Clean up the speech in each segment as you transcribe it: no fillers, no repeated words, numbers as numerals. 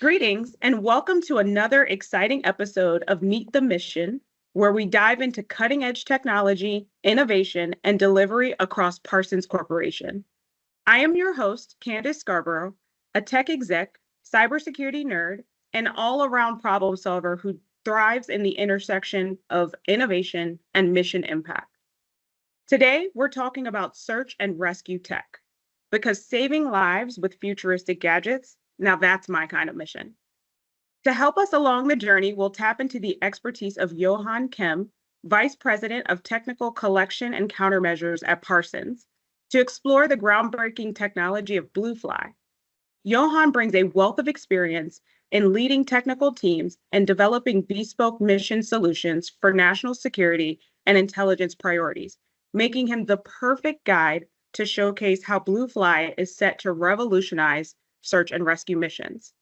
Greetings and welcome to another exciting episode of Meet the Mission, where we dive into cutting-edge technology, innovation, and delivery across Parsons Corporation. I am your host, Candace Scarborough, a tech exec, cybersecurity nerd, and all-around problem solver who thrives in the intersection of innovation and mission impact. Today, we're talking about search and rescue tech, because saving lives with futuristic gadgets, now that's my kind of mission. To help us along the journey, we'll tap into the expertise of Johann, Vice President of Technical Collection and Countermeasures at Parsons, to explore the groundbreaking technology of BlueFly. Johann brings a wealth of experience in leading technical teams and developing bespoke mission solutions for national security and intelligence priorities, making him the perfect guide to showcase how BlueFly is set to revolutionize search and rescue missions.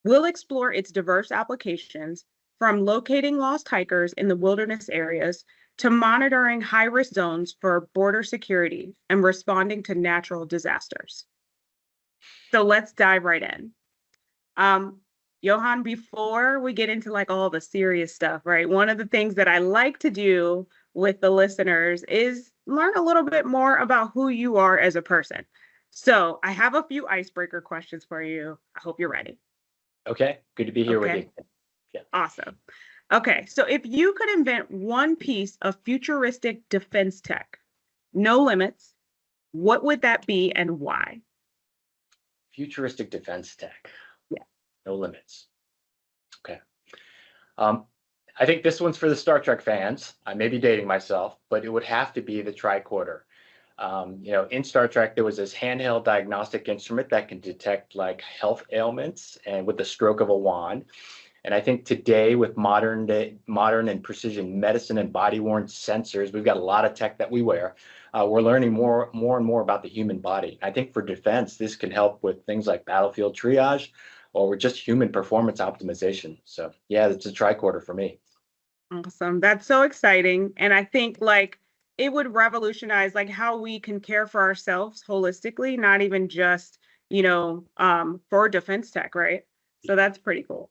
We'll explore its diverse applications, from locating lost hikers in the wilderness areas to monitoring high-risk zones for border security and responding to natural disasters. So let's dive right in. Johann, before we get into like all the serious stuff, right? One of the things that I like to do with the listeners is learn a little bit more about who you are as a person. So I have a few icebreaker questions for you. I hope you're ready. Okay, good to be here with you. Yeah. Awesome. Okay, so if you could invent one piece of futuristic defense tech, no limits, what would that be and why? Futuristic defense tech. Yeah. No limits. Okay. I think this one's for the Star Trek fans. I may be dating myself, but it would have to be the tricorder. In Star Trek, there was this handheld diagnostic instrument that can detect like health ailments and with the stroke of a wand. And I think today with modern and precision medicine and body-worn sensors, we've got a lot of tech that we wear. We're learning more and more about the human body. I think for defense, this can help with things like battlefield triage or with just human performance optimization. So yeah, it's a tricorder for me. Awesome. That's so exciting. And I think like it would revolutionize like how we can care for ourselves holistically, not even just, for defense tech, right? So that's pretty cool.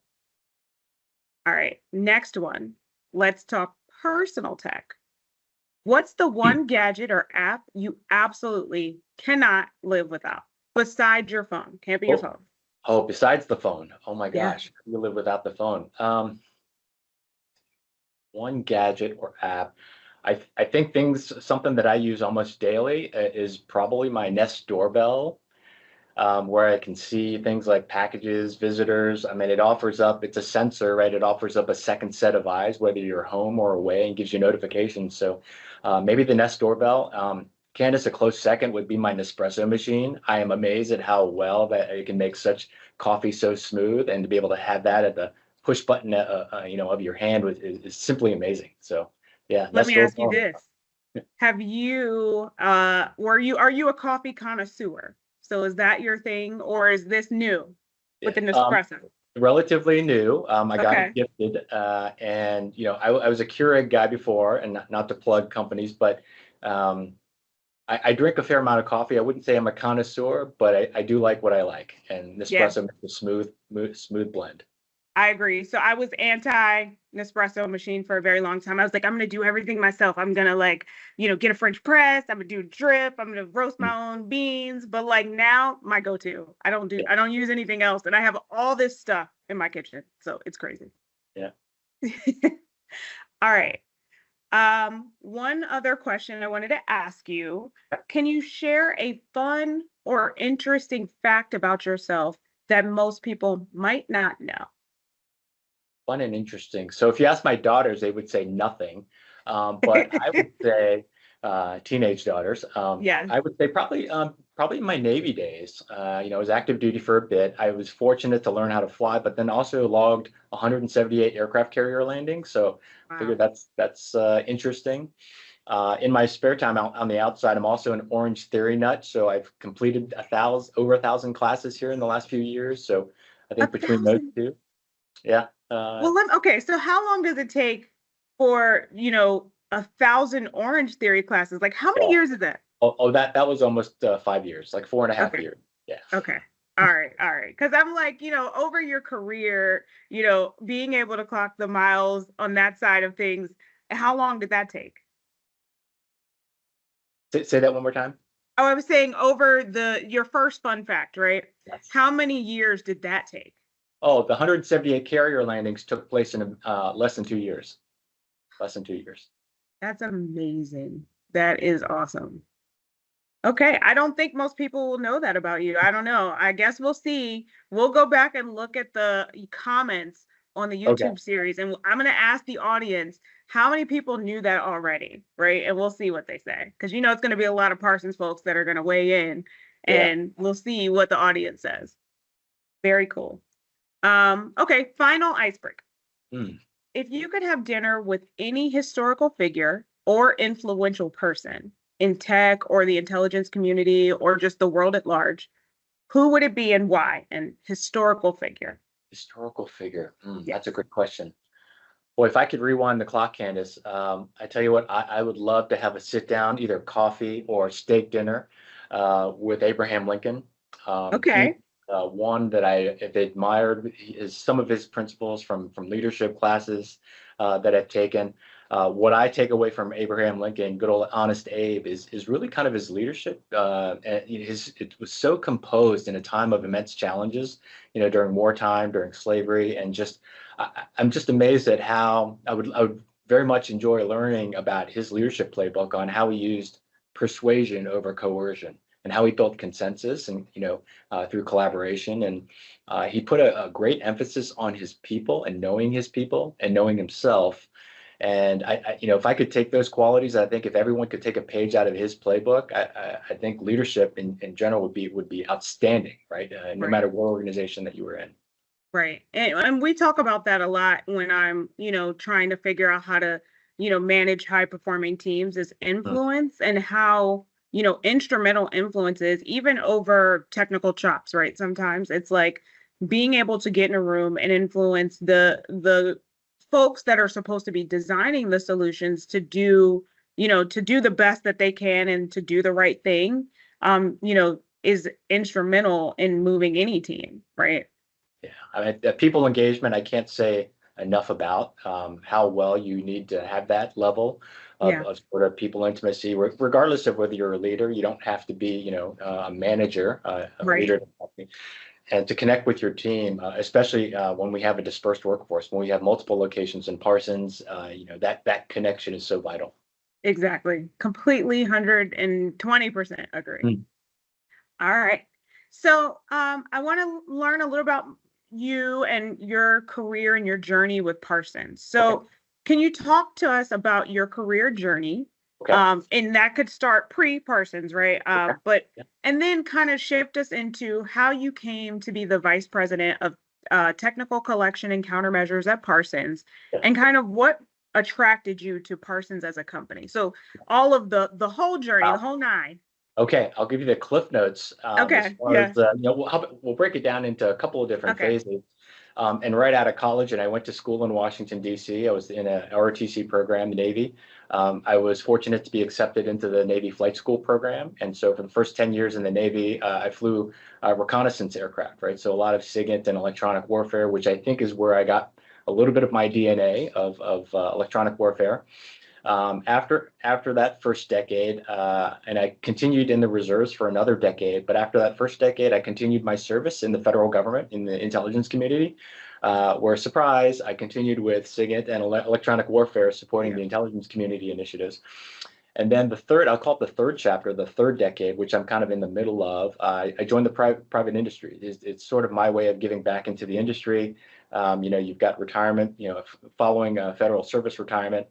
All right, next one. Let's talk personal tech. What's the one gadget or app you absolutely cannot live without besides your phone? Can't be your phone. Oh, besides the phone. Oh my gosh, you live without the phone. One gadget or app. I think something that I use almost daily is probably my Nest doorbell, where I can see things like packages, visitors. I mean, it's a sensor, right? It offers up a second set of eyes, whether you're home or away, and gives you notifications. So maybe the Nest doorbell. Candace, a close second would be my Nespresso machine. I am amazed at how well that it can make such coffee so smooth, and to be able to have that at the push button, of your hand is simply amazing. So. Yeah. Let me ask you this. Have you, are you a coffee connoisseur? So is that your thing, or is this new with the Nespresso? Relatively new. I got it gifted. And, I was a Keurig guy before, and not to plug companies, but I drink a fair amount of coffee. I wouldn't say I'm a connoisseur, but I do like what I like. And Nespresso makes a smooth blend. I agree. So I was anti Nespresso machine for a very long time. I was like, I'm going to do everything myself. I'm going to get a French press. I'm going to do drip. I'm going to roast my own beans. But like now my go-to, I don't use anything else. And I have all this stuff in my kitchen. So it's crazy. Yeah. All right. One other question I wanted to ask you, can you share a fun or interesting fact about yourself that most people might not know? Fun and interesting. So if you ask my daughters, they would say nothing. But I would say teenage daughters. I would say probably in my Navy days. I was active duty for a bit. I was fortunate to learn how to fly, but then also logged 178 aircraft carrier landings. So I figured that's interesting. In my spare time out on the outside, I'm also an Orange Theory nut. So I've completed over 1,000 classes here in the last few years. So I think between those two, yeah. So how long does it take for 1,000 Orange Theory classes? Like how many years is that? That was almost 5 years, like 4.5 years. Yeah. Okay. All right, all right. Because I'm like, over your career, being able to clock the miles on that side of things, how long did that take? Say that one more time. Oh, I was saying over your first fun fact, right? Yes. How many years did that take? Oh, the 178 carrier landings took place in less than 2 years. Less than 2 years. That's amazing. That is awesome. Okay, I don't think most people will know that about you. I don't know. I guess we'll see. We'll go back and look at the comments on the Okay. YouTube series, and I'm going to ask the audience how many people knew that already, right? And we'll see what they say. Because it's going to be a lot of Parsons folks that are going to weigh in, Yeah. and we'll see what the audience says. Very cool. Okay, final icebreaker. Mm. If you could have dinner with any historical figure or influential person in tech or the intelligence community or just the world at large, who would it be and why? And historical figure. Historical figure. That's a Yes. good question. Boy, if I could rewind the clock, Candace, I tell you what, I would love to have a sit down, either coffee or steak dinner with Abraham Lincoln. He Okay. one that I have admired is some of his principles from leadership classes that I've taken. What I take away from Abraham Lincoln, good old honest Abe, is really kind of his leadership. And it was so composed in a time of immense challenges, during wartime, during slavery, and I'm just amazed at how I would very much enjoy learning about his leadership playbook on how he used persuasion over coercion and how he built consensus and through collaboration, and he put a great emphasis on his people and knowing himself. And if I could take those qualities, I think if everyone could take a page out of his playbook, I think leadership in general would be outstanding, right? No Right. matter what organization that you were in. Right. And we talk about that a lot when I'm, trying to figure out how to, manage high performing teams is Mm. influence and how, instrumental influence is even over technical chops, right? Sometimes it's like being able to get in a room and influence the folks that are supposed to be designing the solutions to do the best that they can and to do the right thing, is instrumental in moving any team, right? Yeah, I mean, people engagement, I can't say enough about how well you need to have that level of, Yeah. of sort of people intimacy, regardless of whether you're a leader. You don't have to be, a manager, a leader Right. of the company, and to connect with your team, especially when we have a dispersed workforce, when we have multiple locations in Parsons, that connection is so vital. Exactly. Completely 120% agree. Mm. All right. So I want to learn a little about you and your career and your journey with Parsons. Okay. So can you talk to us about your career journey? Okay. And that could start pre-Parsons, right? Okay. But Yeah. and then kind of shift us into how you came to be the vice president of technical collection and countermeasures at Parsons, Yes. and kind of what attracted you to Parsons as a company. So all of the whole journey, the Wow. whole nine. Okay, I'll give you the cliff notes as Okay. far Yeah. as we'll break it down into a couple of different Okay. phases. And right out of college, and I went to school in Washington, D.C. I was in a ROTC program, the Navy. I was fortunate to be accepted into the Navy Flight School program. And so for the first 10 years in the Navy, I flew reconnaissance aircraft, right? So a lot of SIGINT and electronic warfare, which I think is where I got a little bit of my DNA of electronic warfare. After that first decade, and I continued in the reserves for another decade. But after that first decade, I continued my service in the federal government in the intelligence community, where surprise, I continued with SIGINT and electronic warfare, supporting Yeah. the intelligence community initiatives. And then the third, I'll call it the third chapter, the third decade, which I'm kind of in the middle of. I joined the private industry. It's sort of my way of giving back into the industry. You've got retirement, following federal service retirement,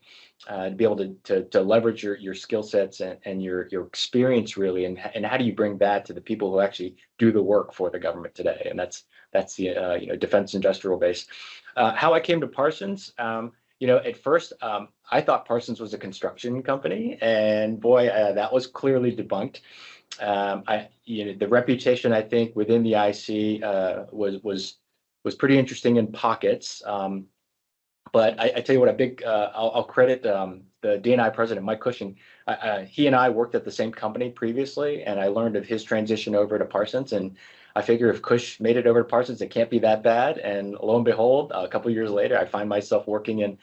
to be able to leverage your skill sets and your experience really, and how do you bring that to the people who actually do the work for the government today? And that's the defense industrial base. How I came to Parsons. At first, I thought Parsons was a construction company, and boy, that was clearly debunked. The reputation, I think, within the IC was pretty interesting in pockets. But I tell you what, I'll credit the D&I president, Mike Cushing. He and I worked at the same company previously, and I learned of his transition over to Parsons. And I figure if Kush made it over to Parsons, it can't be that bad. And lo and behold, a couple of years later, I find myself working in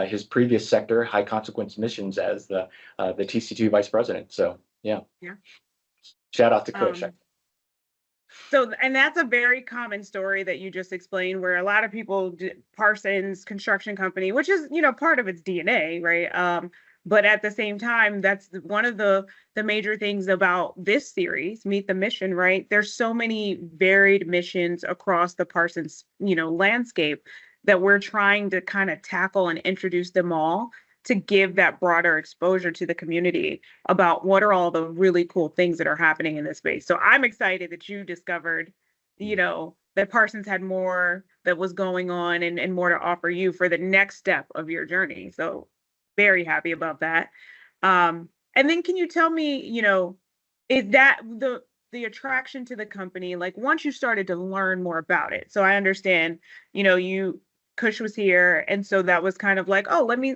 his previous sector, high consequence missions, as the TC2 vice president. So yeah, Yeah. shout out to Kush. So, and that's a very common story that you just explained, where a lot of people, Parsons construction company, which is, part of its DNA, right? But at the same time, that's one of the major things about this series, Meet the Mission, right? There's so many varied missions across the Parsons, landscape, that we're trying to kind of tackle and introduce them all to give that broader exposure to the community about what are all the really cool things that are happening in this space. So I'm excited that you discovered, that Parsons had more that was going on, and more to offer you for the next step of your journey. So very happy about that. And then can you tell me, is that the attraction to the company, like once you started to learn more about it? So I understand, Kush was here, and so that was kind of like, oh, let me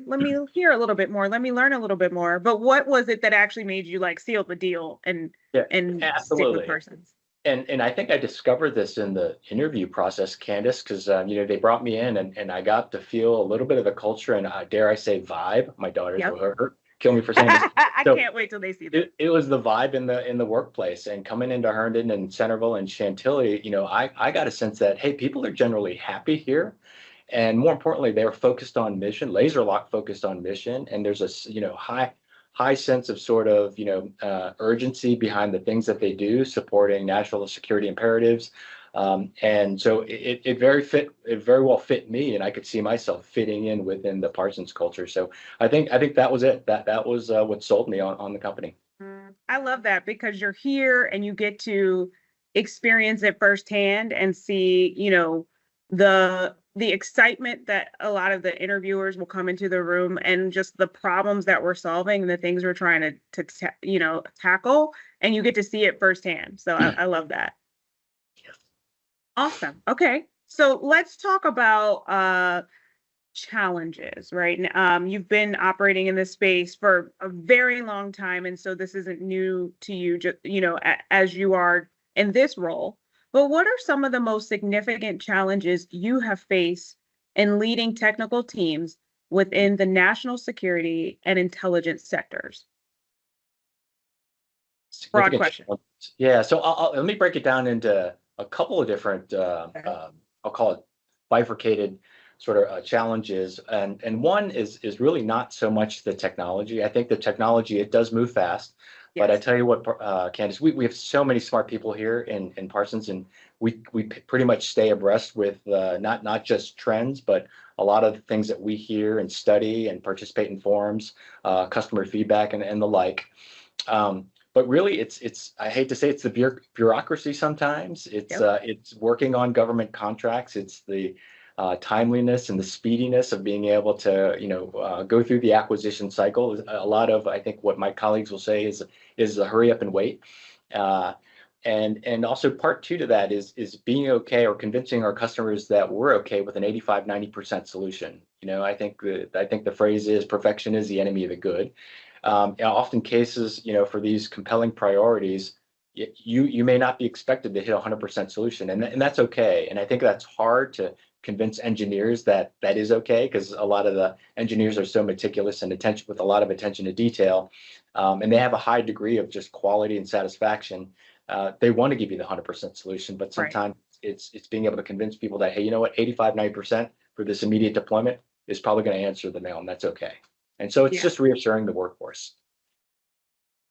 hear a little bit more, let me learn a little bit more. But what was it that actually made you like seal the deal and Yeah, stick with absolutely. Parsons? And I think I discovered this in the interview process, Candace, because they brought me in, and I got to feel a little bit of the culture and, dare I say, vibe. My daughters Yep. will kill me for saying this. I So can't wait till they see this. it was the vibe in the workplace, and coming into Herndon and Centerville and Chantilly, I got a sense that, hey, people are generally happy here. And more importantly, they're focused on mission, laser lock focused on mission. And there's a, high sense of sort of, urgency behind the things that they do, supporting national security imperatives. And so it very well fit me, and I could see myself fitting in within the Parsons culture. So I think that was it. That was what sold me on the company. I love that, because you're here and you get to experience it firsthand and see, the excitement that a lot of the interviewers will come into the room, and just the problems that we're solving and the things we're trying to tackle, and you get to see it firsthand. So I love that. Yes. Awesome. Okay. So let's talk about challenges, right? You've been operating in this space for a very long time, and so this isn't new to you, just as you are in this role. But what are some of the most significant challenges you have faced in leading technical teams within the national security and intelligence sectors? Broad question. Yeah, so let me break it down into a couple of different, I'll call it bifurcated sort of challenges. And one is really not so much the technology. I think the technology, it does move fast. But I Yes. tell you what, Candace, we have so many smart people here in Parsons, and we pretty much stay abreast with not just trends, but a lot of the things that we hear and study and participate in forums, customer feedback, and the like. But really, it's I hate to say it's the bureaucracy sometimes. It's working on government contracts. It's the timeliness and the speediness of being able to go through the acquisition cycle. A lot of, I think, what my colleagues will say is a hurry up and wait. And also part two to that is being okay or convincing our customers that we're okay with an 85-90% solution. I think the phrase is perfection is the enemy of the good. Often cases, for these compelling priorities, you may not be expected to hit 100% solution, and that's okay. And I think that's hard to convince engineers that is okay, because a lot of the engineers are so meticulous and with a lot of attention to detail, and they have a high degree of just quality and satisfaction. They want to give you the 100% solution, but sometimes it's being able to convince people that, hey, you know what, 85-90% for this immediate deployment is probably going to answer the mail, and that's okay. And so it's just reassuring the workforce.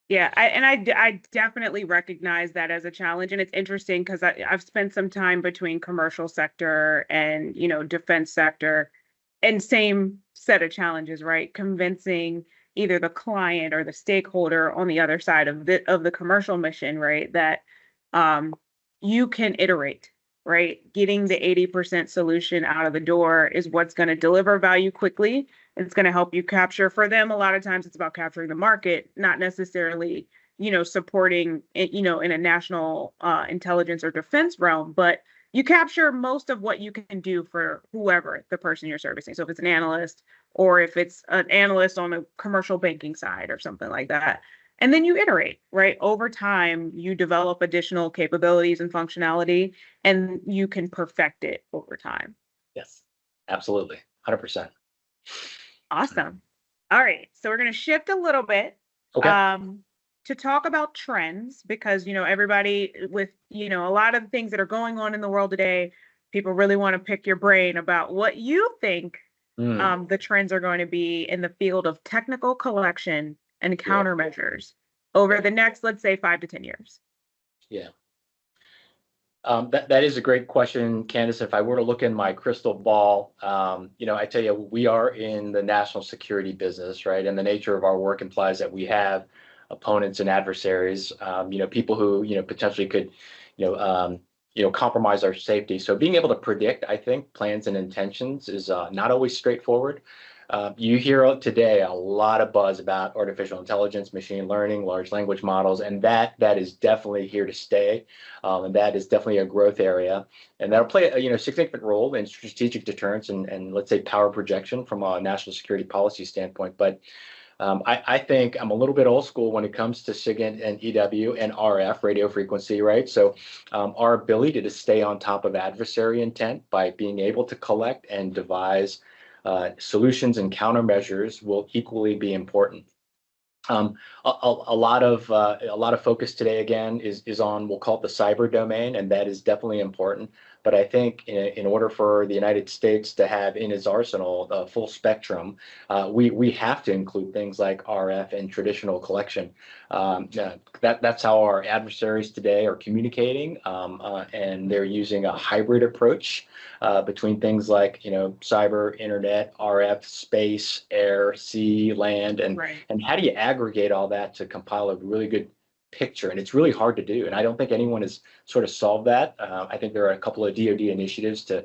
Yeah, I definitely recognize that as a challenge, and it's interesting because I've spent some time between commercial sector and defense sector, and same set of challenges, right? Convincing either the client or the stakeholder on the other side of the commercial mission, right? That you can iterate, right? Getting the 80% solution out of the door is what's going to deliver value quickly. It's going to help you capture. For them, a lot of times it's about capturing the market, not necessarily, supporting it, in a national intelligence or defense realm, but you capture most of what you can do for whoever the person you're servicing. So if it's an analyst, or if it's an analyst on the commercial banking side or something like that. And then you iterate, right? Over time, you develop additional capabilities and functionality, and you can perfect it over time. Yes, absolutely. 100%. Awesome. All right. So we're going to shift a little bit Okay. um, to talk about trends because, everybody with, a lot of the things that are going on in the world today, people really want to pick your brain about what you think Mm, the trends are going to be in the field of technical collection and yeah, countermeasures over yeah, the next, let's say, 5 to 10 years. yeah. That is a great question, Candace. If I were to look in my crystal ball, I tell you, we are in the national security business, right? And the nature of our work implies that we have opponents and adversaries, people who, potentially could, you know, um, compromise our safety. So being able to predict, I think, plans and intentions is not always straightforward. You hear today a lot of buzz about artificial intelligence, machine learning, large language models, and that is definitely here to stay. And that is definitely a growth area, and that'll play a significant role in strategic deterrence and let's say power projection from a national security policy standpoint. But I think I'm a little bit old school when it comes to SIGINT and EW and RF radio frequency, right? So our ability to stay on top of adversary intent by being able to collect and devise solutions and countermeasures will equally be important. A lot of focus today again is on, we'll call it the cyber domain, and that is definitely important. But I think in order for the United States to have in its arsenal a full spectrum, we have to include things like RF and traditional collection. That's how our adversaries today are communicating, and they're using a hybrid approach between things like cyber, internet, RF, space, air, sea, land, Right. and how do you aggregate all that to compile a really good picture? And it's really hard to do. And I don't think anyone has sort of solved that. I think there are a couple of DoD initiatives to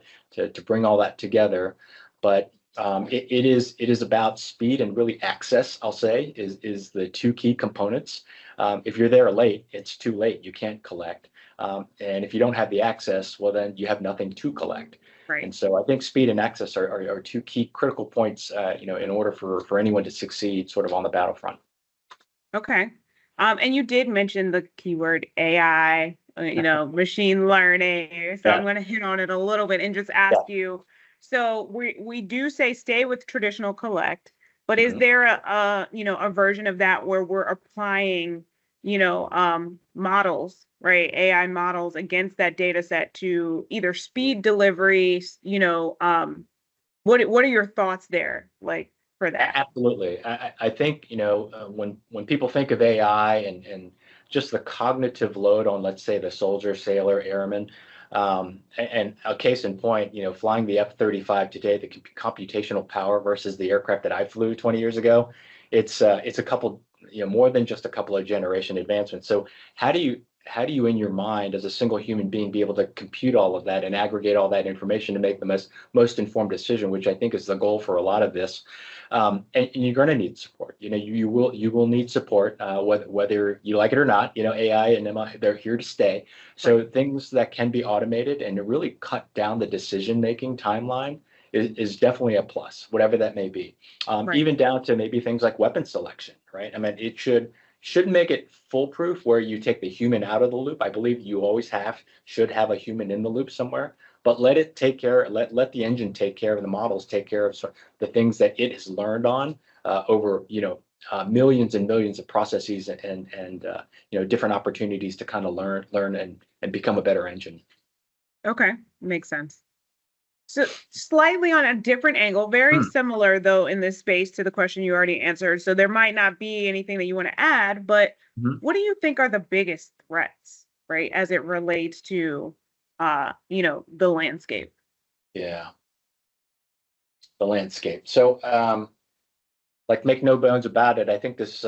bring all that together. But it is about speed and really access, I'll say, is the two key components. If you're there late, it's too late. You can't collect. And if you don't have the access, well, then you have nothing to collect. Right. And so I think speed and access are two key critical points, in order for anyone to succeed sort of on the battlefront. Okay. And you did mention the keyword AI, machine learning. So I'm Yeah, going to hit on it a little bit and just yeah. ask you. So we do say stay with traditional collect, but is Mhm. there a version of that where we're applying, models, right? AI models against that data set to either speed delivery, what are your thoughts there, like for that? Absolutely. I think, when people think of AI and just the cognitive load on, let's say, the soldier, sailor, airman, and a case in point, flying the F-35 today, the computational power versus the aircraft that I flew 20 years ago, it's a couple, more than just a couple of generation advancements. So how do you in your mind as a single human being be able to compute all of that and aggregate all that information to make the most informed decision, which I think is the goal for a lot of this. And you're going to need support. You will need support, whether you like it or not. AI and MI, they're here to stay. Right. So things that can be automated and to really cut down the decision making timeline is definitely a plus, whatever that may be. Right. Even down to maybe things like weapon selection, right? I mean, it should make it foolproof where you take the human out of the loop. I believe you always should have a human in the loop somewhere, but let it take care, let the engine take care of the models, take care of the things that it has learned on over, millions and millions of processes and different opportunities to kind of learn and become a better engine. Okay. Makes sense. So slightly on a different angle, very Hmm. similar though in this space to the question you already answered. So there might not be anything that you want to add, but Mhm. what do you think are the biggest threats, right, as it relates to the landscape? Yeah, the landscape. So, like, make no bones about it. I think this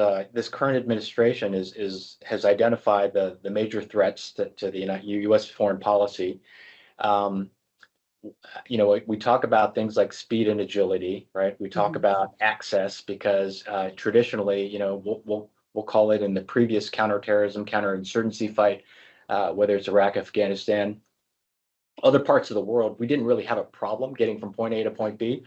current administration has identified the major threats to the U.S. foreign policy. Um, we talk about things like speed and agility, right? We talk Mhm. about access because traditionally, we'll call it in the previous counterterrorism, counterinsurgency fight, whether it's Iraq, Afghanistan, other parts of the world, we didn't really have a problem getting from point A to point B.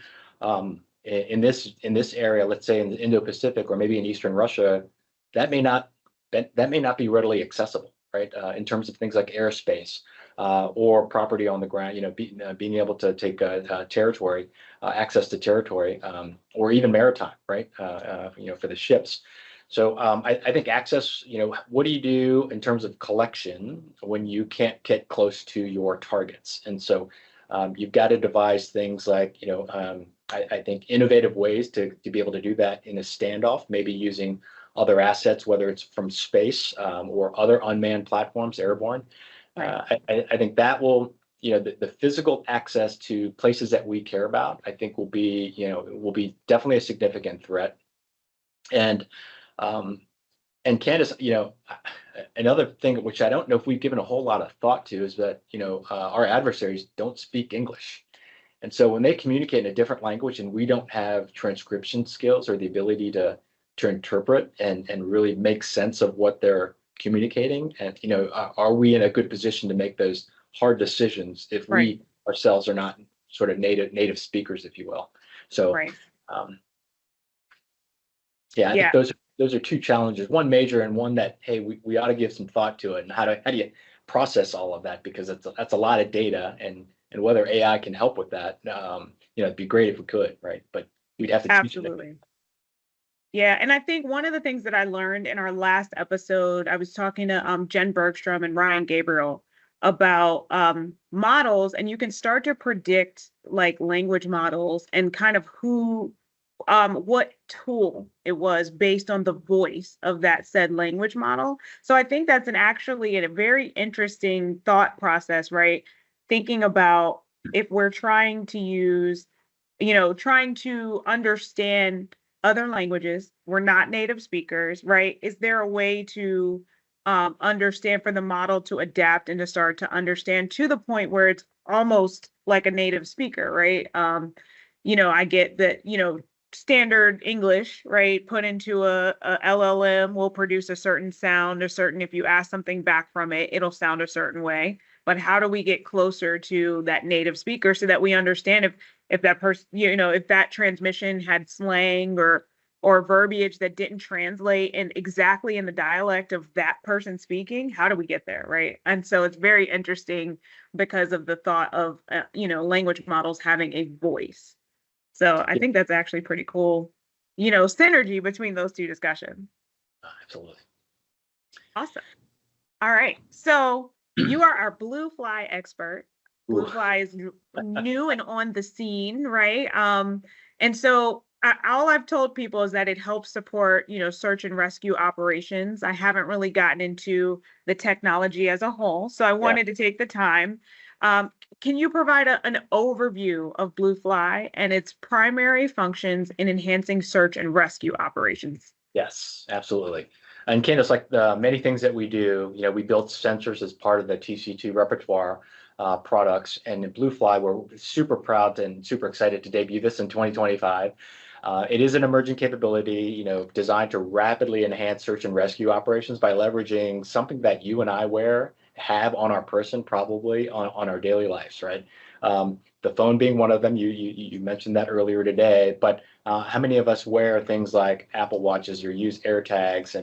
In this area, let's say in the Indo-Pacific or maybe in Eastern Russia, that may not that may not be readily accessible, right? In terms of things like airspace or property on the ground, being able to take territory, access to territory, or even maritime, right? For the ships. So I think access, what do you do in terms of collection when you can't get close to your targets? And so you've got to devise things like, I think innovative ways to be able to do that in a standoff, maybe using other assets, whether it's from space or other unmanned platforms, airborne. Right. I think that will, the physical access to places that we care about, I think will be definitely a significant threat. And um, and Candace, another thing which I don't know if we've given a whole lot of thought to is that, our adversaries don't speak English. And so when they communicate in a different language and we don't have transcription skills or the ability to interpret and really make sense of what they're communicating, and are we in a good position to make those hard decisions if Right. we ourselves are not sort of native speakers, if you will? So Right. um, yeah, I think Yeah. those are two challenges, one major and one that, hey, we ought to give some thought to it, and how do you process all of that, because that's a lot of data, and whether AI can help with that, it'd be great if we could, right? But we'd have to teach it. Absolutely. Yeah, and I think one of the things that I learned in our last episode, I was talking to Jen Bergstrom and Ryan Gabriel about models, and you can start to predict like language models and kind of what tool it was based on the voice of that said language model. So I think that's actually a very interesting thought process, right? Thinking about if we're trying to use, trying to understand other languages, we're not native speakers, right? Is there a way to understand for the model to adapt and to start to understand to the point where it's almost like a native speaker, right? I get that, standard English, right, put into a LLM will produce a certain sound, if you ask something back from it, it'll sound a certain way. But how do we get closer to that native speaker so that we understand if that person, if that transmission had slang or verbiage that didn't translate in exactly in the dialect of that person speaking, how do we get there, right? And so it's very interesting because of the thought of language models having a voice. So I Yeah, think that's actually pretty cool, synergy between those two discussions. absolutely. Awesome. All right. So you are our BlueFly expert. Ooh, BlueFly is new and on the scene, right? And so all I've told people is that it helps support, search and rescue operations. I haven't really gotten into the technology as a whole, so I yeah. wanted to take the time. Can you provide an overview of BlueFly and its primary functions in enhancing search and rescue operations? Yes, absolutely. And Candace, like many things that we do, we build sensors as part of the TC2 repertoire products. And in BlueFly, we're super proud and super excited to debut this in 2025. It is an emerging capability, designed to rapidly enhance search and rescue operations by leveraging something that you and I have on our person, probably on our daily lives, right? The phone being one of them. You mentioned that earlier today, but how many of us wear things like Apple Watches or use AirTags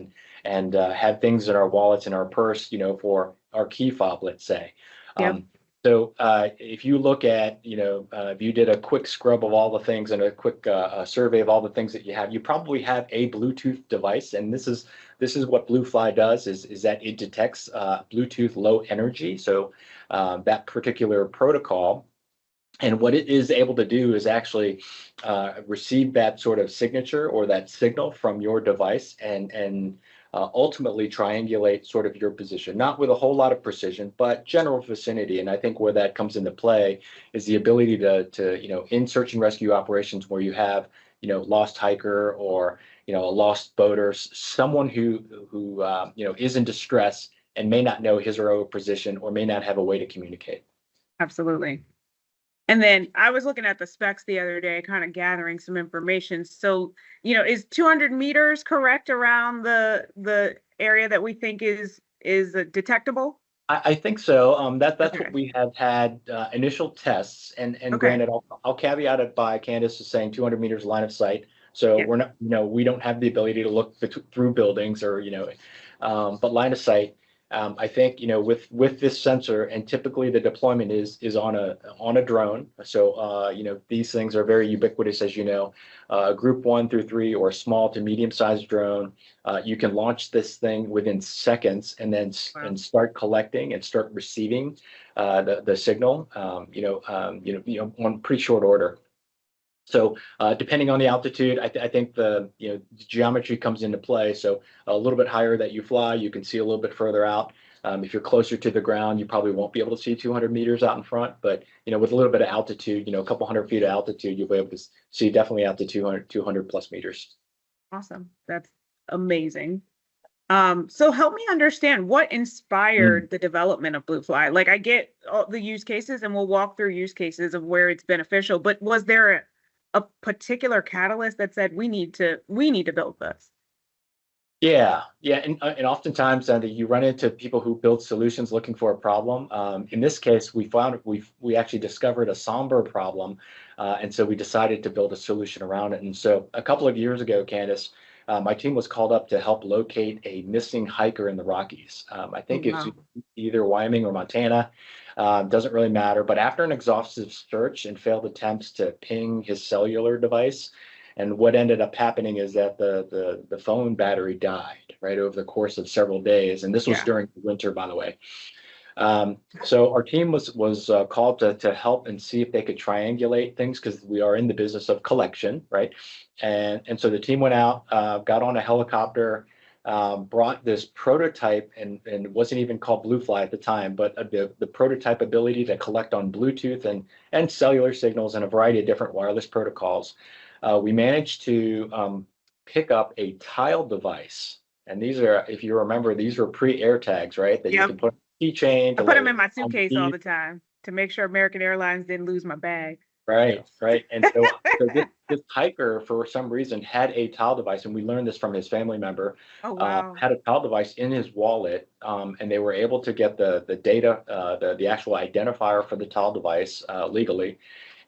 and have things in our wallets in our purse, for our key fob, let's say. Yep. So if you look at, if you did a quick scrub of all the things and a quick survey of all the things that you probably have a Bluetooth device, and this is what BlueFly does is that it detects Bluetooth low energy. So that particular protocol. And what it is able to do is actually receive that sort of signature or that signal from your device and ultimately triangulate sort of your position, not with a whole lot of precision, but general vicinity. And I think where that comes into play is the ability to in search and rescue operations where you have, lost hiker or, a lost boater, someone who is in distress and may not know his or her position or may not have a way to communicate. Absolutely. And then I was looking at the specs the other day, kind of gathering some information. So, is 200 meters correct around the area that we think is detectable? I think so. That's what Okay. we have had initial tests, and Okay. granted, I'll caveat it by Candace is saying 200 meters line of sight. So Yeah. we're not, we don't have the ability to look through buildings or But line of sight, I think, with this sensor, and typically the deployment is on a drone. So, these things are very ubiquitous, as you know, group 1 through 3 or small to medium-sized drone. You can launch this thing within seconds and then Wow. and start collecting and start receiving the signal, on pretty short order. So depending on the altitude, I think the geometry comes into play. So a little bit higher that you fly, you can see a little bit further out. If you're closer to the ground, you probably won't be able to see 200 meters out in front. But with a little bit of altitude, a couple hundred feet of altitude, you'll be able to see definitely out to 200 plus meters. Awesome. That's amazing. So help me understand what Mm. inspired the development of BlueFly. Like, I get all the use cases and we'll walk through use cases of where it's beneficial, but was there a particular catalyst that said we need to build this? Yeah, yeah, and oftentimes you run into people who build solutions looking for a problem. In this case, we actually discovered a somber problem, and so we decided to build a solution around it. And so a couple of years ago, Candace, my team was called up to help locate a missing hiker in the Rockies. I Oh, think it's wow. either Wyoming or Montana. Doesn't really matter. But after an exhaustive search and failed attempts to ping his cellular device, and what ended up happening is that the phone battery died right over the course of several days, and this was Yeah. during the winter, by the way. So our team was called to help and see if they could triangulate things because we are in the business of collection, right? And so the team went out, got on a helicopter, brought this prototype, and it wasn't even called BlueFly at the time, but the prototype ability to collect on Bluetooth and cellular signals and a variety of different wireless protocols. We managed to pick up a tile device. And these are, if you remember, these were pre-air tags, right? That you Yep. can put on a keychain I to put let them it in my on the suitcase all keys. the time to make sure American Airlines didn't lose my bag. So. Right, right. And so this hiker, for some reason, had a tile device, and we learned this from his family member, Oh, wow. had a tile device in his wallet, and they were able to get the data, the actual identifier for the tile device legally,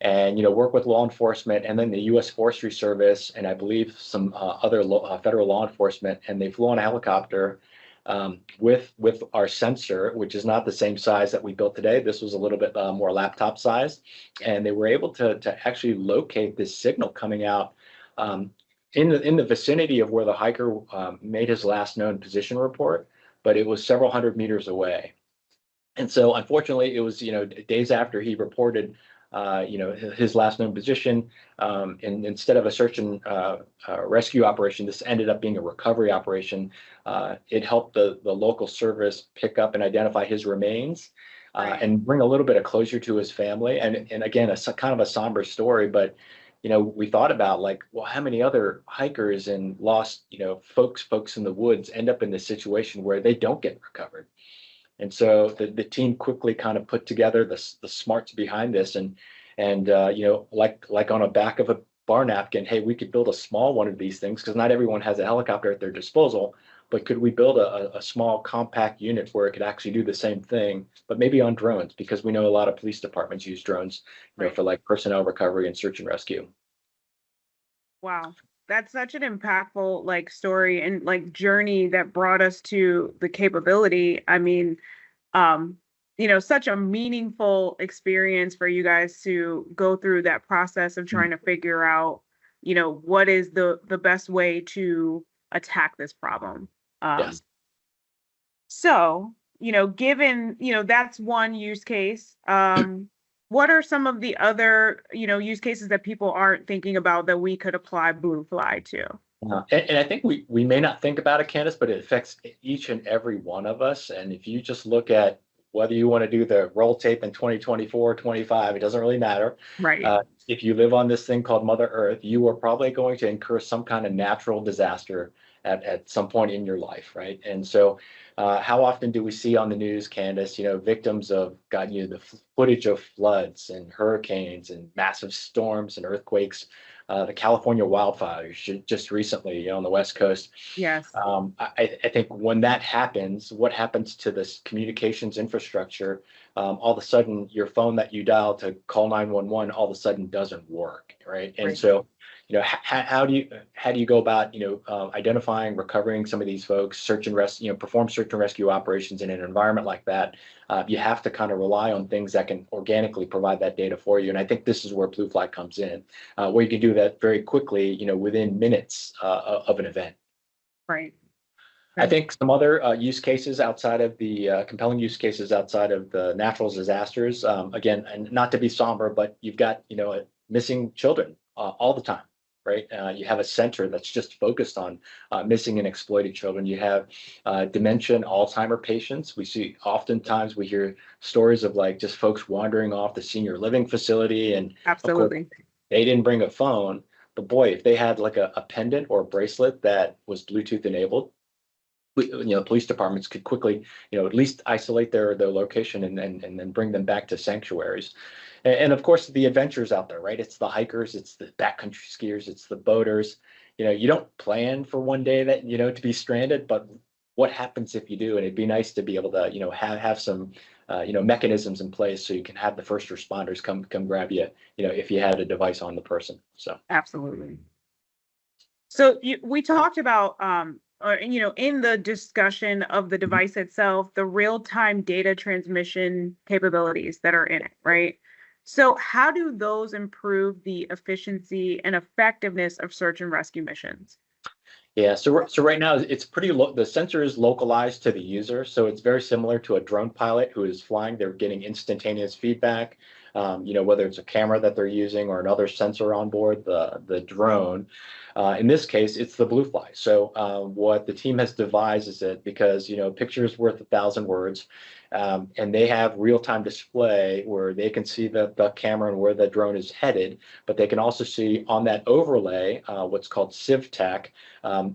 and work with law enforcement, and then the U.S. Forestry Service, and I believe some other federal law enforcement, and they flew on a helicopter with our sensor, which is not the same size that we built today. This was a little bit more laptop size, and they were able to actually locate this signal coming out in the vicinity of where the hiker made his last known position report, but it was several hundred meters away. And so, unfortunately, it was days after he reported his last known position, and instead of a search and rescue operation, this ended up being a recovery operation. It helped the local service pick up and identify his remains, Right. and bring a little bit of closure to his family. And again, kind of a somber story, but we thought about, like, well, how many other hikers and lost folks in the woods end up in this situation where they don't get recovered. And so the team quickly kind of put together the smarts behind this, and like on a back of a bar napkin, hey, we could build a small one of these things because not everyone has a helicopter at their disposal, but could we build a small compact unit where it could actually do the same thing, but maybe on drones, because we know a lot of police departments use drones, Right. for like personnel recovery and search and rescue. Wow. That's such an impactful story and journey that brought us to the capability. I mean, um, such a meaningful experience for you guys to go through that process of Mm. trying to figure out, what is the best way to attack this problem. Um, Yes. so, given, that's one use case. What are some of the other, use cases that people aren't thinking about that we could apply BlueFly to? And I think we may not think about it, Candace, but it affects each and every one of us. And if you just look at whether you want to do the roll tape in 2024 or 25, it doesn't really matter. Right. Uh, if you live on this thing called Mother Earth, you are probably going to incur some kind of natural disaster at some point in your life, right? And so, how often do we see on the news, Candace, victims of, God, the footage of floods and hurricanes and massive storms and earthquakes, the California wildfires just recently, on the West Coast. Yes. I think when that happens, what happens to this communications infrastructure? All of a sudden, your phone that you dial to call 911 all of a sudden doesn't work, right? And Right. so, how do you go about, identifying, recovering some of these folks, search and rescue, perform search and rescue operations in an environment like that. You have to kind of rely on things that can organically provide that data for you. And I think this is where BlueFly comes in, where you can do that very quickly, within minutes of an event. Right. I think some other use cases outside of the compelling use cases outside of the natural disasters, again, and not to be somber, but you've got, missing children all the time, right? You have a center that's just focused on missing and exploited children. You have dementia, Alzheimer patients. Oftentimes we hear stories of like just folks wandering off the senior living facility, and Absolutely. of course, they didn't bring a phone, but boy, if they had like a pendant or a bracelet that was Bluetooth enabled, police departments could quickly, at least isolate their location and then bring them back to sanctuaries. And of course, the adventurers out there, right? It's the hikers, it's the backcountry skiers, it's the boaters. You don't plan for one day that, to be stranded, but what happens if you do? And it'd be nice to be able to, have some, mechanisms in place so you can have the first responders come grab you, if you had a device on the person. So absolutely. So we talked about, in the discussion of the device itself, the real-time data transmission capabilities that are in it, right? So how do those improve the efficiency and effectiveness of search and rescue missions? Yeah, so right now it's pretty low. The sensor is localized to the user, so it's very similar to a drone pilot who is flying. They're getting instantaneous feedback, whether it's a camera that they're using or another sensor on board the drone. In this case, it's the BlueFly. So what the team has devised is that because picture is worth 1,000 words, and they have real-time display where they can see the camera and where the drone is headed, but they can also see on that overlay what's called CivTech,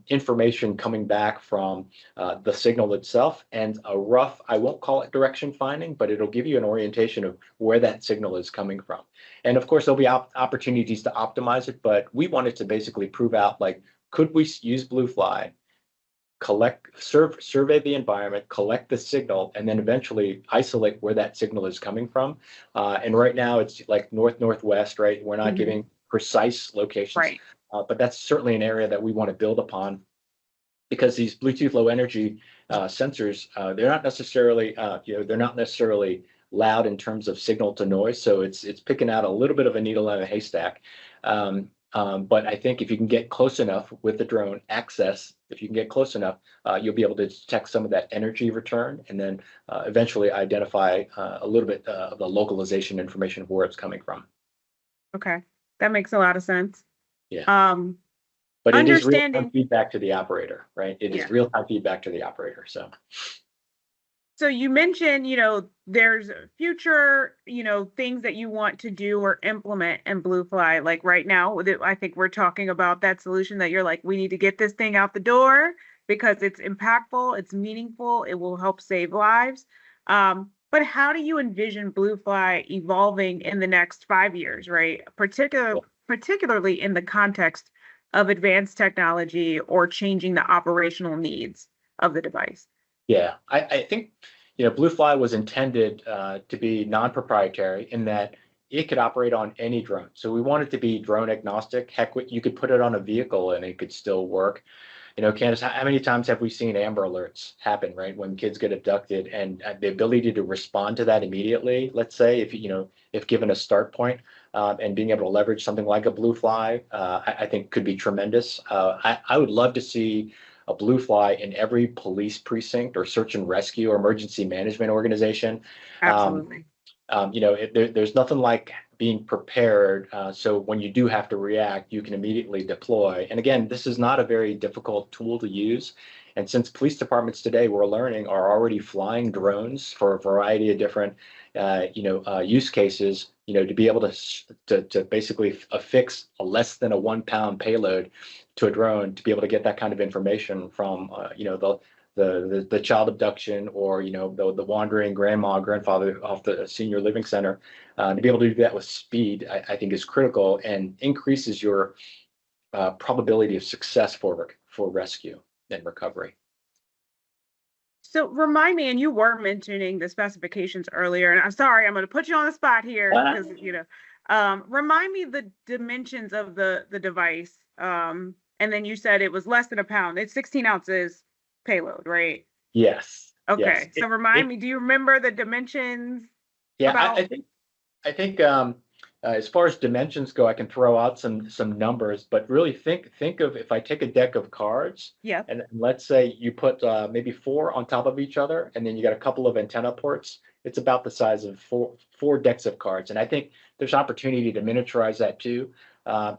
information coming back from the signal itself and a rough, I won't call it direction finding, but it'll give you an orientation of where that signal is coming from. And of course, there'll be opportunities to optimize it, but we wanted to basically prove out, like, could we use BlueFly, survey the environment, collect the signal, and then eventually isolate where that signal is coming from. And right now it's like northwest, right? We're not giving precise locations, Right. But that's certainly an area that we want to build upon, because these Bluetooth low energy sensors, they're not necessarily loud in terms of signal to noise. So it's picking out a little bit of a needle in a haystack. But I think if you can get close enough with the drone if you can get close enough, you'll be able to detect some of that energy return, and then eventually identify a little bit of the localization information of where it's coming from. Okay, that makes a lot of sense. Yeah. But it is Understanding. real-time feedback to the operator, right? It is real-time feedback to the operator. So you mentioned, there's future, things that you want to do or implement in BlueFly. Like right now, I think we're talking about that solution that you're like, we need to get this thing out the door because it's impactful, it's meaningful, it will help save lives. But how do you envision BlueFly evolving in the next 5 years, right? Particularly in the context of advanced technology or changing the operational needs of the device? Yeah, I think BlueFly was intended to be non-proprietary in that it could operate on any drone. So we want it to be drone agnostic. Heck, you could put it on a vehicle and it could still work. Candace, how many times have we seen Amber Alerts happen, right? When kids get abducted, and the ability to respond to that immediately, let's say, if given a start point, and being able to leverage something like a BlueFly, I think could be tremendous. I would love to see a BlueFly in every police precinct or search and rescue or emergency management organization. Absolutely. There's nothing like being prepared. So when you do have to react, you can immediately deploy. And again, this is not a very difficult tool to use. And since police departments today, we're learning, are already flying drones for a variety of different, use cases, to be able to basically affix a less than a 1 pound payload to a drone, to be able to get that kind of information from, the child abduction, or the wandering grandfather off the senior living center, to be able to do that with speed, I think is critical and increases your probability of success for rescue and recovery. So remind me, and you were mentioning the specifications earlier, and I'm sorry, I'm going to put you on the spot here because Remind me the dimensions of the device. And then you said it was less than a pound. It's 16 ounces payload, right? Yes. Yes. Okay. So remind me, do you remember the dimensions Yeah, about? I think as far as dimensions go, I can throw out some numbers, but really think of if I take a deck of cards Yeah. and let's say you put maybe four on top of each other, and then you got a couple of antenna ports. It's about the size of four decks of cards, and I think there's opportunity to miniaturize that too.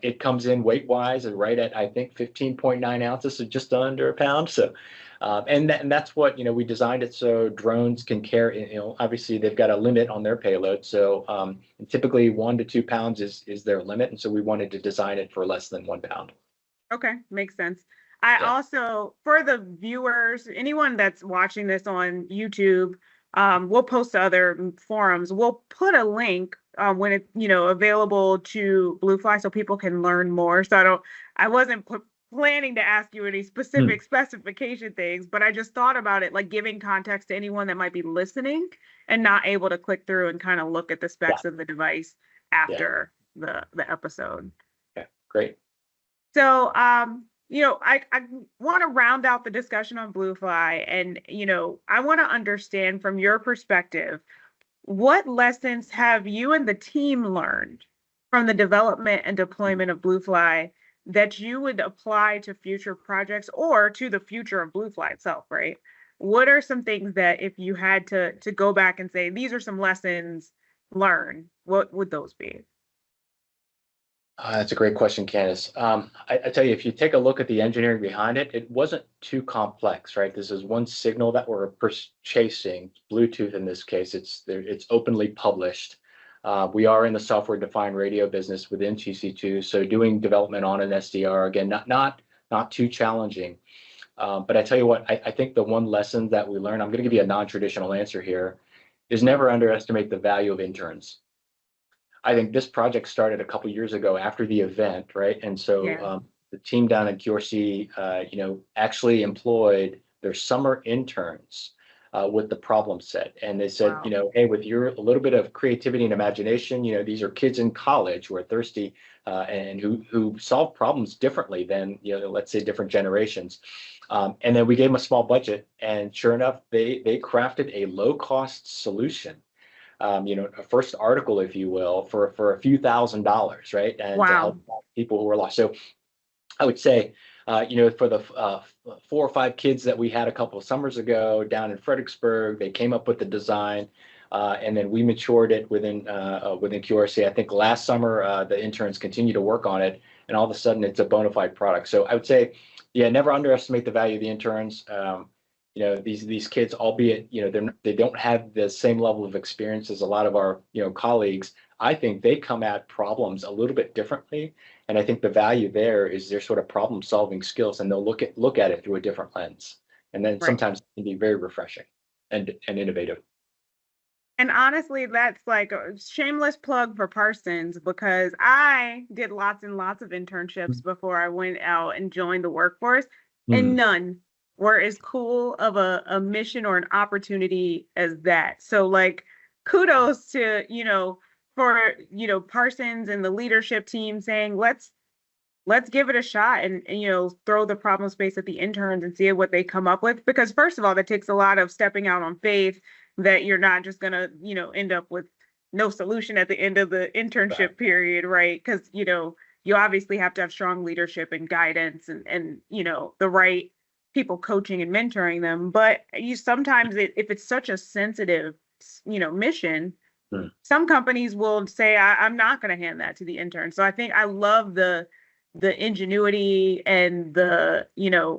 It comes in weight wise and right at I think 15.9 ounces, so just under a pound. So and that's what, we designed it so drones can carry, obviously they've got a limit on their payload. So typically 1 to 2 pounds is their limit. And so we wanted to design it for less than 1 pound. Okay, makes sense. I Yeah. also, for the viewers, anyone that's watching this on YouTube, we'll post to other forums. We'll put a link when it, available to BlueFly so people can learn more. So I wasn't planning to ask you any Hmm. specific specification things, but I just thought about it, like giving context to anyone that might be listening and not able to click through and kind of look at the Yeah. specs of the device Yeah. after the episode. Okay. Great. So, I want to round out the discussion on BlueFly, and, I want to understand from your perspective, what lessons have you and the team learned from the development and deployment of BlueFly that you would apply to future projects or to the future of BlueFly itself, right? What are some things that if you had to go back and say, these are some lessons learned, what would those be? That's a great question, Candace. I tell you, if you take a look at the engineering behind it, it wasn't too complex, right? This is one signal that we're chasing, Bluetooth in this case. It's openly published. We are in the software-defined radio business within TC2, so doing development on an SDR again, not too challenging. But I tell you what, I think the one lesson that we learned, I'm going to give you a non-traditional answer here, is never underestimate the value of interns. I think this project started a couple years ago after the event, right? And so Yeah. the team down at QRC, actually employed their summer interns with the problem set, and they said, Wow. hey, with your a little bit of creativity and imagination, these are kids in college who are thirsty and who solve problems differently than let's say different generations. And then we gave them a small budget, and sure enough, they crafted a low cost solution, a first article, if you will, for a few $1,000s, right? And to Wow. help people who are lost. So I would say, for the 4 or 5 kids that we had a couple of summers ago down in Fredericksburg, they came up with the design, and then we matured it within QRC. I think last summer the interns continued to work on it, and all of a sudden it's a bona fide product. So I would say, yeah, never underestimate the value of the interns. These kids, albeit they don't have the same level of experience as a lot of our colleagues. I think they come at problems a little bit differently, and I think the value there is their sort of problem solving skills, and they'll look at it through a different lens, and then Right. sometimes it can be very refreshing and innovative. And honestly, that's like a shameless plug for Parsons because I did lots and lots of internships before I went out and joined the workforce, and Mm, none were as cool of a mission or an opportunity as that. So, like, kudos to, for, Parsons and the leadership team saying, let's give it a shot and throw the problem space at the interns and see what they come up with, because first of all that takes a lot of stepping out on faith that you're not just going to end up with no solution at the end of the right. internship period, right? Because you obviously have to have strong leadership and guidance and the right people coaching and mentoring them, but you sometimes if it's such a sensitive mission, Mm, some companies will say, I'm not going to hand that to the intern. So I think I love the ingenuity and the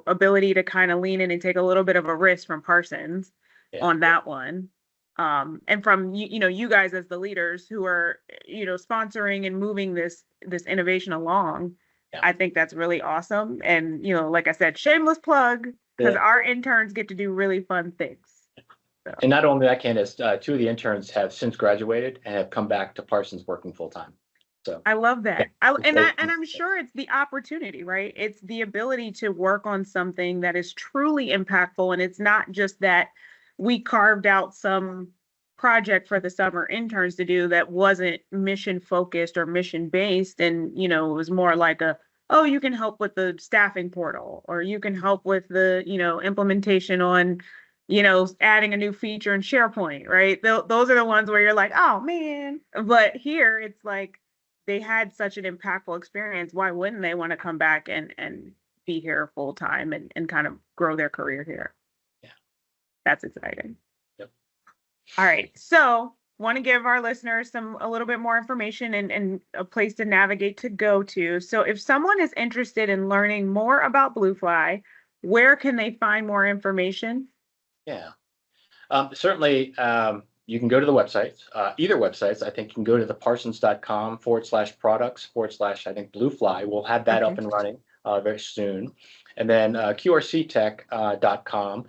ability to kind of lean in and take a little bit of a risk from Parsons yeah. on that one. And from you guys as the leaders who are sponsoring and moving this innovation along. Yeah. I think that's really awesome. And like I said, shameless plug, because Yeah. our interns get to do really fun things. So And not only that, Candace, two of the interns have since graduated and have come back to Parsons working full time. So I love yeah, that. it's great. And I'm sure it's the opportunity, right? It's the ability to work on something that is truly impactful, and it's not just that we carved out some project for the summer interns to do that wasn't mission focused or mission based. And, it was more like oh, you can help with the staffing portal, or you can help with the, implementation on, adding a new feature in SharePoint, right? Those are the ones where you're like, oh man. But here it's like they had such an impactful experience. Why wouldn't they want to come back and be here full time and kind of grow their career here? Yeah. That's exciting. Yep. All right. So want to give our listeners a little bit more information and a place to navigate to go to. So if someone is interested in learning more about BlueFly, where can they find more information? Yeah. Certainly, you can go to the websites, either websites. I think you can go to the parsons.com/products/ I think BlueFly. We'll have that up and running very soon. And then qrctech.com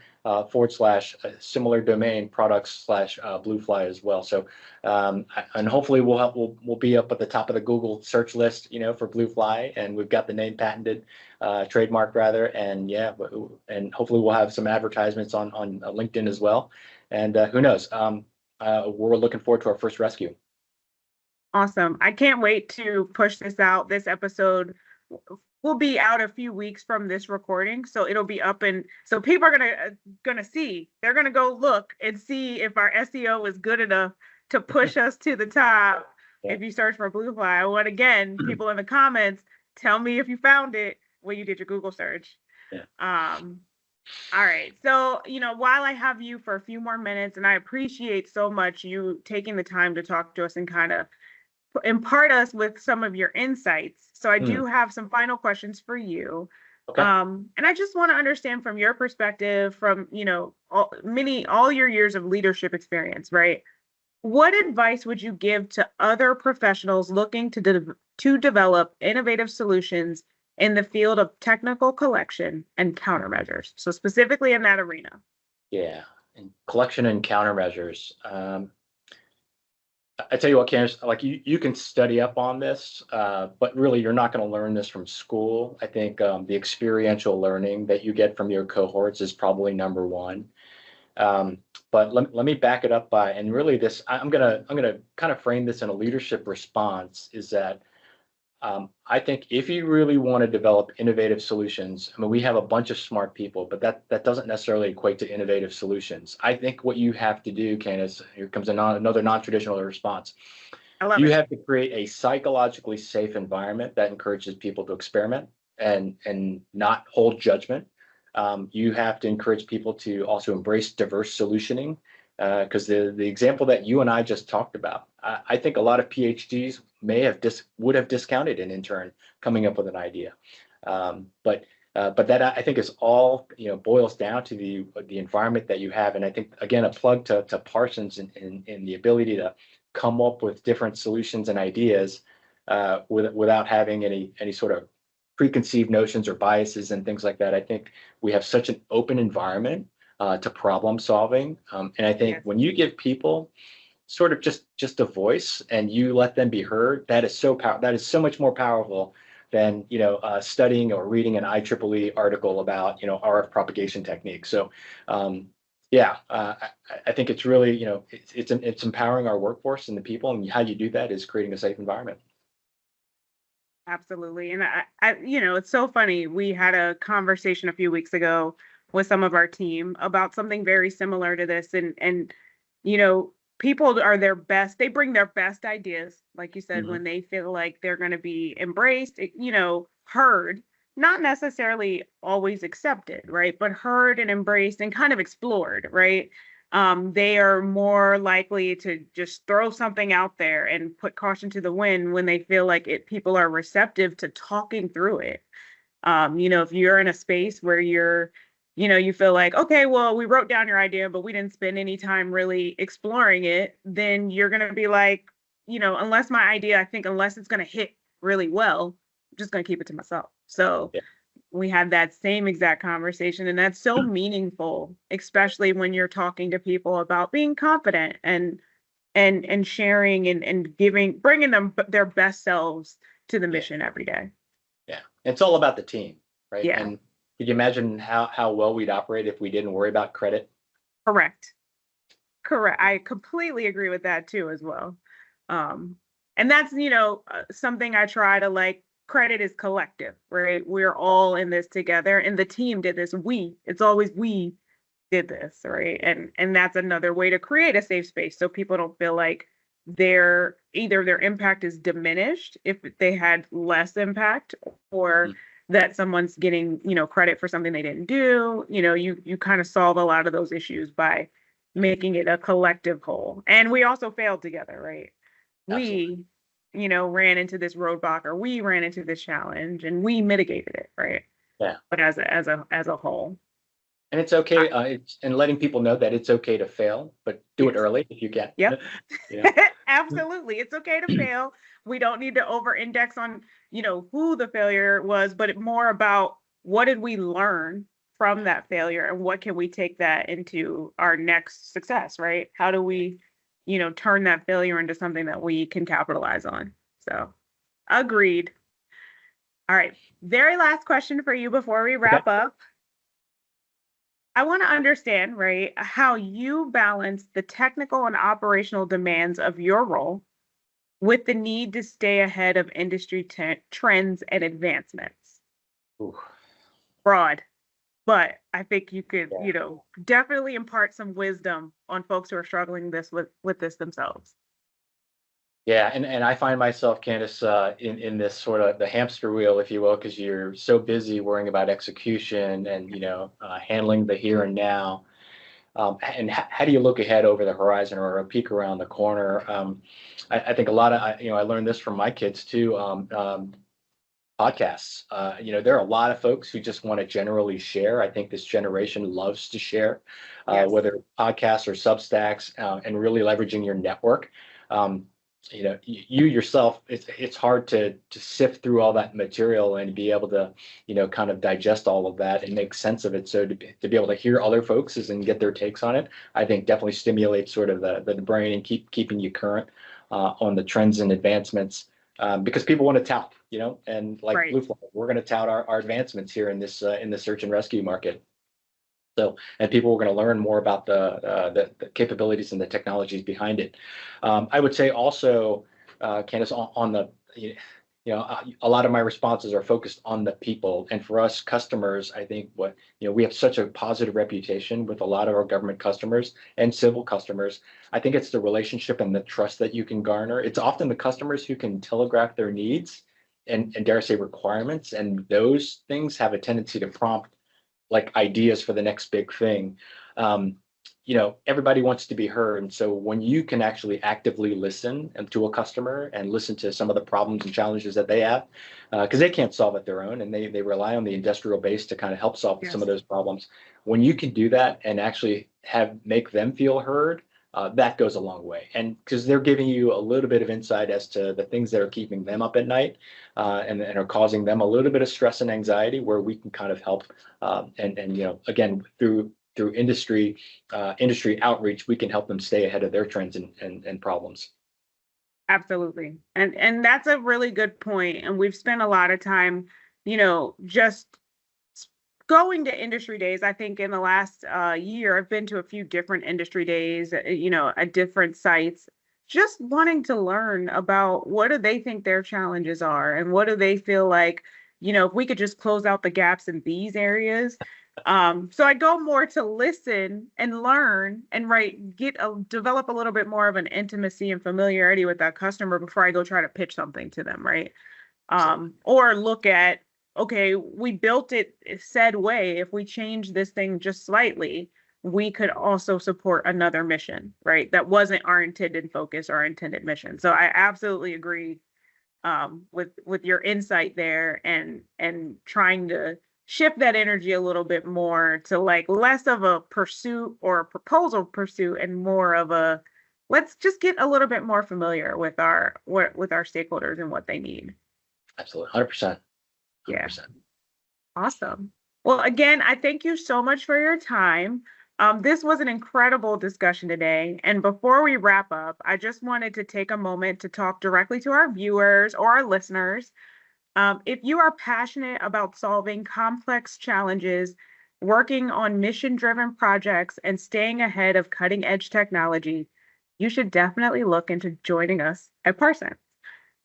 / similar domain products / BlueFly as well. So, and hopefully we'll be up at the top of the Google search list, for BlueFly, and we've got the name patented, trademark rather, and and hopefully we'll have some advertisements on LinkedIn as well. And who knows? We're looking forward to our first rescue. Awesome. I can't wait to push this out. This episode will be out a few weeks from this recording, so it'll be up, and so people are gonna see. They're gonna go look and see if our SEO is good enough to push us to the top. Yeah. If you search for BlueFly, I want, again, people in the comments, tell me if you found it when you did your Google search. Yeah. All right. So, while I have you for a few more minutes, and I appreciate so much you taking the time to talk to us and kind of impart us with some of your insights. So I do have some final questions for you. Okay. And I just want to understand from your perspective, from, all your years of leadership experience, right? What advice would you give to other professionals looking to develop innovative solutions in the field of technical collection and countermeasures? So specifically in that arena. Yeah, and collection and countermeasures. I tell you what, Candace, like you can study up on this, but really you're not going to learn this from school. I think the experiential learning that you get from your cohorts is probably number one. But let me back it up by, and really this, I'm gonna kind of frame this in a leadership response, is that I think if you really want to develop innovative solutions, I mean, we have a bunch of smart people, but that doesn't necessarily equate to innovative solutions. I think what you have to do, Candace, here comes another non-traditional response. You have to create a psychologically safe environment that encourages people to experiment and not hold judgment. You have to encourage people to also embrace diverse solutioning, because the example that you and I just talked about, I think a lot of PhDs would have discounted an intern coming up with an idea, but that I think is all boils down to the environment that you have. And I think, again, a plug to Parsons in the ability to come up with different solutions and ideas without having any sort of preconceived notions or biases and things like that. I think we have such an open environment to problem solving, and I think when you give people sort of just a voice and you let them be heard, that is so much more powerful than studying or reading an IEEE article about RF propagation techniques. So I think it's really it's empowering our workforce and the people, and how you do that is creating a safe environment. Absolutely. And I it's so funny. We had a conversation a few weeks ago with some of our team about something very similar to this. And people are their best. They bring their best ideas, like you said, when they feel like they're going to be embraced, heard, not necessarily always accepted, right? But heard and embraced and kind of explored, right? They are more likely to just throw something out there and put caution to the wind when they feel like people are receptive to talking through it. If you're in a space where you feel like, okay, well, we wrote down your idea, but we didn't spend any time really exploring it, then you're going to be like, unless it's going to hit really well, I'm just going to keep it to myself. So we had that same exact conversation, and that's so meaningful, especially when you're talking to people about being confident and sharing and bringing them their best selves to the mission every day. Yeah, it's all about the team, right? Yeah. And could you imagine how well we'd operate if we didn't worry about credit? Correct. Correct. I completely agree with that too, as well. And that's, something I try to like, credit is collective, right? We're all in this together and the team did this. It's always we did this, right? And that's another way to create a safe space so people don't feel like either their impact is diminished if they had less impact, or that someone's getting, credit for something they didn't do. You kind of solve a lot of those issues by making it a collective whole. And we also failed together, right? Absolutely. We, ran into this roadblock, or we ran into this challenge and we mitigated it, right? Yeah. But as a whole. And it's okay, and letting people know that it's okay to fail, but do it Yes. early if you can. Yep. You know? Absolutely. It's okay to fail. We don't need to over index on, who the failure was, but more about what did we learn from that failure and what can we take that into our next success, right? How do we, turn that failure into something that we can capitalize on? So, agreed. All right. Very last question for you before we wrap up. I want to understand, right, how you balance the technical and operational demands of your role with the need to stay ahead of industry trends and advancements. Ooh. Broad, but I think you could, Yeah. Definitely impart some wisdom on folks who are struggling with this themselves. Yeah, and I find myself, Candace, in this sort of the hamster wheel, if you will, because you're so busy worrying about execution and handling the here and now. And how do you look ahead over the horizon or a peek around the corner? I think a lot of I learned this from my kids too. Podcasts. There are a lot of folks who just want to generally share. I think this generation loves to share, Yes. whether podcasts or Substacks, and really leveraging your network. Um, you yourself, it's hard to sift through all that material and be able to, kind of digest all of that and make sense of it. So to be able to hear other folks and get their takes on it, I think definitely stimulates sort of the brain and keeping you current on the trends and advancements, because people want to tout, and like Right. BlueFly, we're going to tout our advancements here in the search and rescue market. So, and people were going to learn more about the capabilities and the technologies behind it. I would say also, Candace, on the, a lot of my responses are focused on the people. And for us customers, I think we have such a positive reputation with a lot of our government customers and civil customers. I think it's the relationship and the trust that you can garner. It's often the customers who can telegraph their needs and dare I say requirements. And those things have a tendency to prompt like ideas for the next big thing. Everybody wants to be heard. And so when you can actually actively listen to a customer and listen to some of the problems and challenges that they have, because they can't solve it their own, and they rely on the industrial base to kind of help solve some of those problems. When you can do that and actually make them feel heard, that goes a long way. And because they're giving you a little bit of insight as to the things that are keeping them up at night, and are causing them a little bit of stress and anxiety, where we can kind of help, and again through industry outreach, we can help them stay ahead of their trends and problems. Absolutely. And that's a really good point. And we've spent a lot of time, just going to industry days. I think in the last year, I've been to a few different industry days, at different sites, just wanting to learn about what do they think their challenges are and what do they feel like, if we could just close out the gaps in these areas. So I go more to listen and learn and develop a little bit more of an intimacy and familiarity with that customer before I go try to pitch something to them, right? Or look at, okay, we built it said way. If we change this thing just slightly, we could also support another mission, right? That wasn't our intended focus or our intended mission. So I absolutely agree with your insight there, and trying to shift that energy a little bit more to like less of a pursuit or a proposal pursuit and more of a let's just get a little bit more familiar with our stakeholders and what they need. Absolutely, 100%. Yeah. Awesome. Well, again, I thank you so much for your time. This was an incredible discussion today. And before we wrap up, I just wanted to take a moment to talk directly to our viewers or our listeners. If you are passionate about solving complex challenges working on mission-driven projects, and staying ahead of cutting-edge technology, you should definitely look into joining us at Parsons.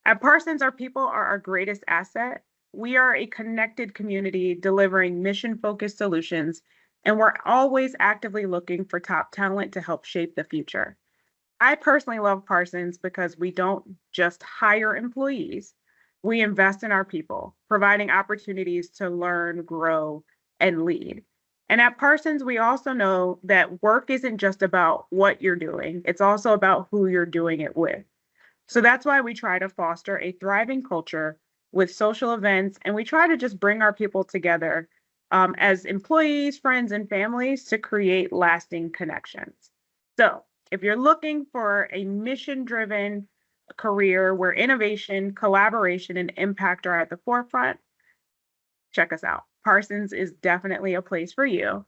At Parsons, our people are our greatest asset. We are a connected community delivering mission-focused solutions, and we're always actively looking for top talent to help shape the future. I personally love Parsons because we don't just hire employees, we invest in our people, providing opportunities to learn, grow, and lead. And at Parsons, we also know that work isn't just about what you're doing, it's also about who you're doing it with. So that's why we try to foster a thriving culture with social events, and we try to just bring our people together as employees, friends, and families to create lasting connections. So if you're looking for a mission-driven career where innovation, collaboration, and impact are at the forefront, check us out. Parsons is definitely a place for you.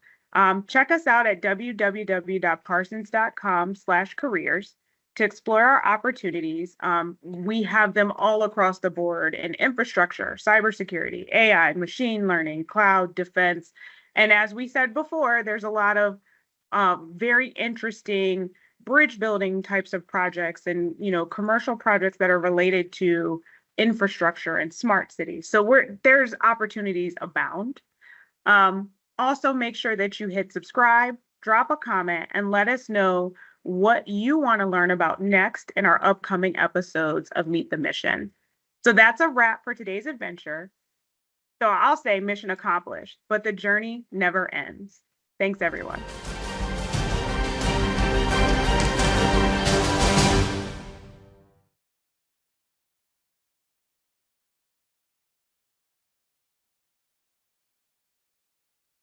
Check us out at www.parsons.com/careers to explore our opportunities. We have them all across the board in infrastructure, cybersecurity, AI, machine learning, cloud, defense. And as we said before, there's a lot of very interesting bridge building types of projects and commercial projects that are related to infrastructure and smart cities. So there's opportunities abound. Also, make sure that you hit subscribe, drop a comment, and let us know what you want to learn about next in our upcoming episodes of Meet the Mission. So that's a wrap for today's adventure. So I'll say mission accomplished, but the journey never ends. Thanks, everyone.